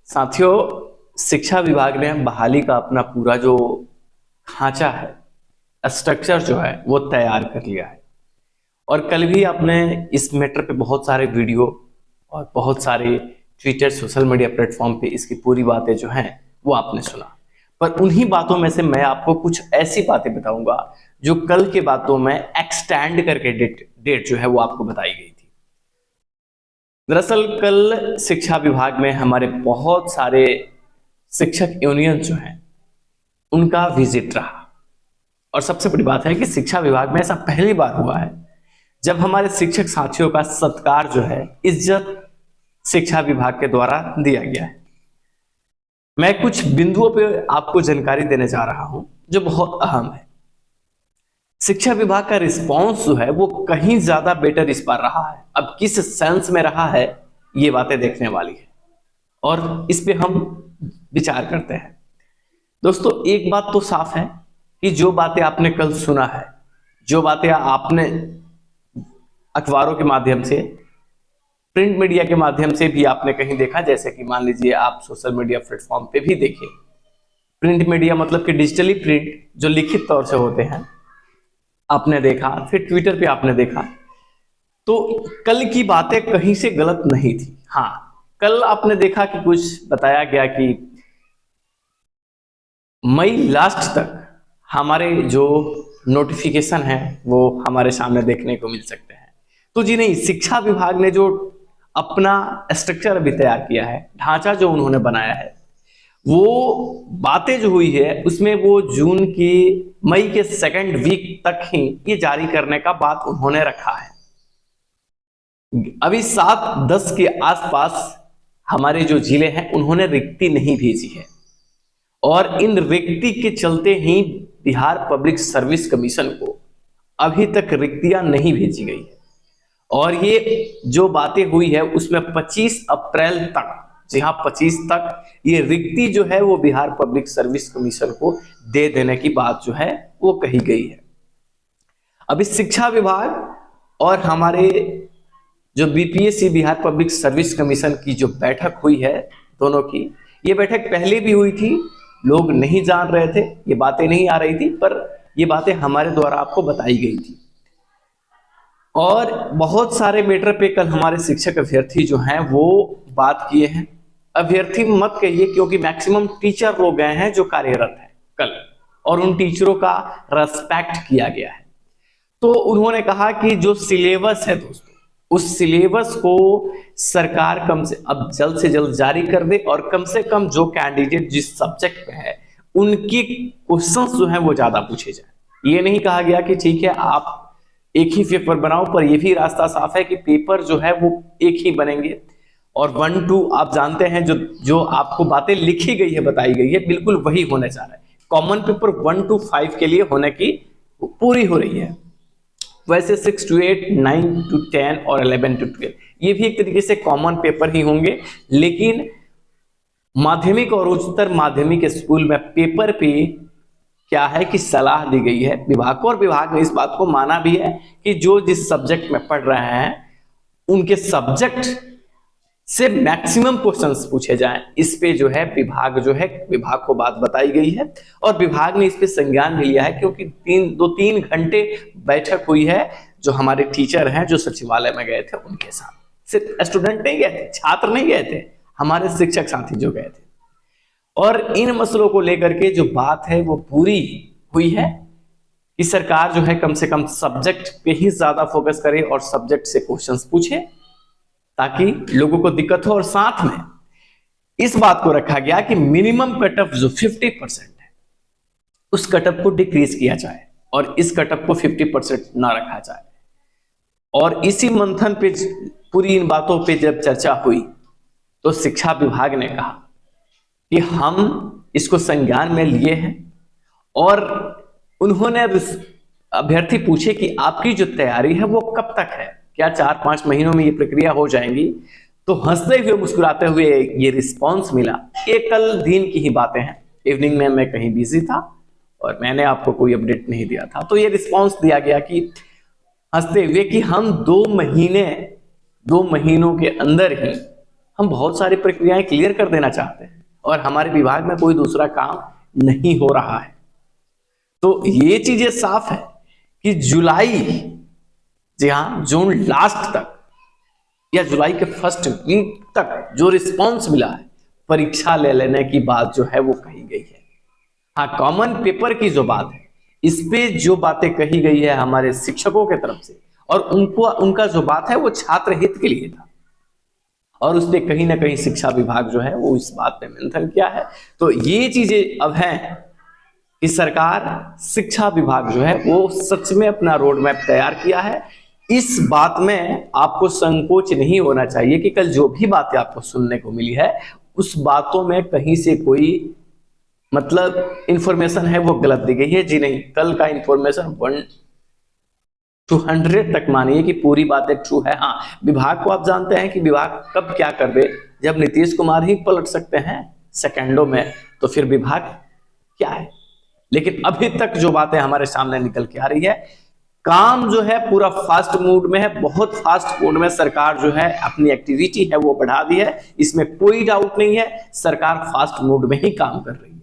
साथियों, शिक्षा विभाग ने बहाली का अपना पूरा जो ढांचा है, स्ट्रक्चर जो है वो तैयार कर लिया है। और कल भी आपने इस मैटर पे बहुत सारे वीडियो और बहुत सारे ट्विटर सोशल मीडिया प्लेटफॉर्म पे इसकी पूरी बातें जो हैं वो आपने सुना। पर उन्हीं बातों में से मैं आपको कुछ ऐसी बातें बताऊंगा जो कल के बातों में एक्सटेंड करके डेट जो है वो आपको बताई गई थी। दरअसल कल शिक्षा विभाग में हमारे बहुत सारे शिक्षक यूनियन जो हैं उनका विजिट रहा। और सबसे बड़ी बात है कि शिक्षा विभाग में ऐसा पहली बार हुआ है जब हमारे शिक्षक साथियों का सत्कार जो है, इज्जत शिक्षा विभाग के द्वारा दिया गया है। मैं कुछ बिंदुओं पे आपको जानकारी देने जा रहा हूं जो बहुत अहम है। शिक्षा विभाग का रिस्पांस जो है वो कहीं ज्यादा बेटर इस बार रहा है। अब किस सेंस में रहा है ये बातें देखने वाली है और इस पे हम विचार करते हैं। दोस्तों, एक बात तो साफ है कि जो बातें आपने कल सुना है, जो बातें आपने अखबारों के माध्यम से, प्रिंट मीडिया के माध्यम से भी आपने कहीं देखा, जैसे कि मान लीजिए आप सोशल मीडिया प्लेटफॉर्म पे भी देखिए। प्रिंट मीडिया मतलब कि डिजिटली प्रिंट जो लिखित तौर से होते हैं आपने देखा, फिर ट्विटर पे आपने देखा। तो कल की बातें कहीं से गलत नहीं थी। हाँ, कल आपने देखा कि कुछ बताया गया कि मई लास्ट तक हमारे जो नोटिफिकेशन है वो हमारे सामने देखने को मिल सकते हैं। तो जी नहीं, शिक्षा विभाग ने जो अपना स्ट्रक्चर अभी तैयार किया है, ढांचा जो उन्होंने बनाया है, वो बातें जो हुई है उसमें वो जून की मई के सेकंड वीक तक ही ये जारी करने का बात उन्होंने रखा है। अभी 7-10 के आसपास हमारे जो जिले हैं उन्होंने रिक्ति नहीं भेजी है और इन रिक्ति के चलते ही बिहार पब्लिक सर्विस कमीशन को अभी तक रिक्तियां नहीं भेजी गई है। और ये जो बातें हुई है उसमें 25 अप्रैल तक, जी हाँ 25 तक ये रिक्ति जो है वो बिहार पब्लिक सर्विस कमीशन को दे देने की बात जो है वो कही गई है। अभी शिक्षा विभाग और हमारे जो BPSC Bihar public service commission की जो बैठक हुई है, दोनों की ये बैठक पहले भी हुई थी, लोग नहीं जान रहे थे, ये बातें नहीं आ रही थी, पर ये बातें हमारे द्वारा आपको बताई गई थी। और बहुत सारे मैटर पे कल हमारे शिक्षक अभ्यर्थी जो हैं वो बात किए हैं। अभ्यर्थी मत कहिए, क्योंकि मैक्सिमम टीचर लोग गए हैं जो कार्यरत हैं कल, और उन टीचरों का रेस्पेक्ट किया गया है। तो उन्होंने कहा कि जो सिलेबस है दोस्तों, उस सिलेबस को सरकार अब जल्द से जल्द जारी कर दे और कम से कम जो कैंडिडेट जिस सब्जेक्ट में है उनकी क्वेश्चंस जो है वो ज्यादा पूछे जाए। ये नहीं कहा गया कि ठीक है आप एक ही पेपर बनाओ, पर ये भी रास्ता साफ है कि पेपर जो है वो एक ही बनेंगे और 1-2 आप जानते हैं जो आपको बातें लिखी गई है, बताई गई है, बिल्कुल वही होने जा रहा है। कॉमन पेपर 1 to 5 के लिए होने की पूरी हो रही है। वैसे 6 to 8, 9 to 10 और 11 to 12 ये भी एक तरीके से कॉमन पेपर ही होंगे। लेकिन माध्यमिक और उच्चतर माध्यमिक स्कूल में पेपर पे क्या है कि सलाह दी गई है विभाग को, और विभाग ने इस बात को माना भी है कि जो जिस सब्जेक्ट में पढ़ रहे हैं उनके सब्जेक्ट से मैक्सिमम क्वेश्चंस पूछे जाएं। इस पे जो है विभाग को बात बताई गई है और विभाग ने इस पे संज्ञान भी लिया है, क्योंकि 2-3 घंटे बैठक हुई है जो हमारे टीचर हैं जो सचिवालय में गए थे उनके साथ। सिर्फ स्टूडेंट नहीं गए थे, छात्र नहीं गए थे, हमारे शिक्षक साथी जो गए थे। और इन मसलों को लेकर के जो बात है वो पूरी हुई है कि सरकार जो है कम से कम सब्जेक्ट पे ही ज्यादा फोकस करे और सब्जेक्ट से क्वेश्चंस पूछे ताकि लोगों को दिक्कत हो। और साथ में इस बात को रखा गया कि मिनिमम कटऑफ जो 50% है उस कटऑफ को डिक्रीज किया जाए और इस कटऑफ को 50% ना रखा जाए। और इसी मंथन पे पूरी इन बातों पे जब चर्चा हुई तो शिक्षा विभाग ने कहा कि हम इसको संज्ञान में लिए हैं। और उन्होंने अभ्यर्थी पूछे कि आपकी जो तैयारी है वो कब तक है, क्या 4-5 महीनों में ये प्रक्रिया हो जाएंगी? तो हंसते हुए मुस्कुराते हुए ये रिस्पांस मिला। ये कल दिन की ही बातें हैं, इवनिंग में मैं कहीं बिजी था और मैंने आपको कोई अपडेट नहीं दिया था। तो ये रिस्पांस दिया गया कि हंसते हुए कि हम 2 महीनों के अंदर ही हम बहुत सारी प्रक्रियाएं क्लियर कर देना चाहते हैं और हमारे विभाग में कोई दूसरा काम नहीं हो रहा है। तो ये चीजें साफ है कि जुलाई, जी हाँ, जून लास्ट तक या जुलाई के फर्स्ट वीक तक जो रिस्पॉन्स मिला है, परीक्षा ले लेने की बात जो है वो कही गई है। हाँ, कॉमन पेपर की जो बात है, इस पे जो बातें कही गई है हमारे शिक्षकों के तरफ से, और उनका जो बात है वो छात्र हित के लिए था, और उसने कहीं ना कहीं शिक्षा विभाग जो है वो इस बात पे मंथन किया है। तो ये चीजें अब हैं कि सरकार, शिक्षा विभाग जो है वो सच में अपना रोड मैप तैयार किया है। इस बात में आपको संकोच नहीं होना चाहिए कि कल जो भी बातें आपको सुनने को मिली है उस बातों में कहीं से कोई मतलब इंफॉर्मेशन है वो गलत दी गई है। जी नहीं, कल का इंफॉर्मेशन 1 to 100 तक मानिए कि पूरी बातें ट्रू है। हाँ, विभाग को आप जानते हैं कि विभाग कब क्या कर दे, जब नीतीश कुमार ही पलट सकते हैं सेकंडों में, तो फिर विभाग क्या है। लेकिन अभी तक जो बातें हमारे सामने निकल के आ रही है, काम जो है पूरा फास्ट मूड में है, बहुत फास्ट मूड में सरकार जो है अपनी एक्टिविटी है वो बढ़ा दी है, इसमें कोई डाउट नहीं है, सरकार फास्ट मूड में ही काम कर रही है।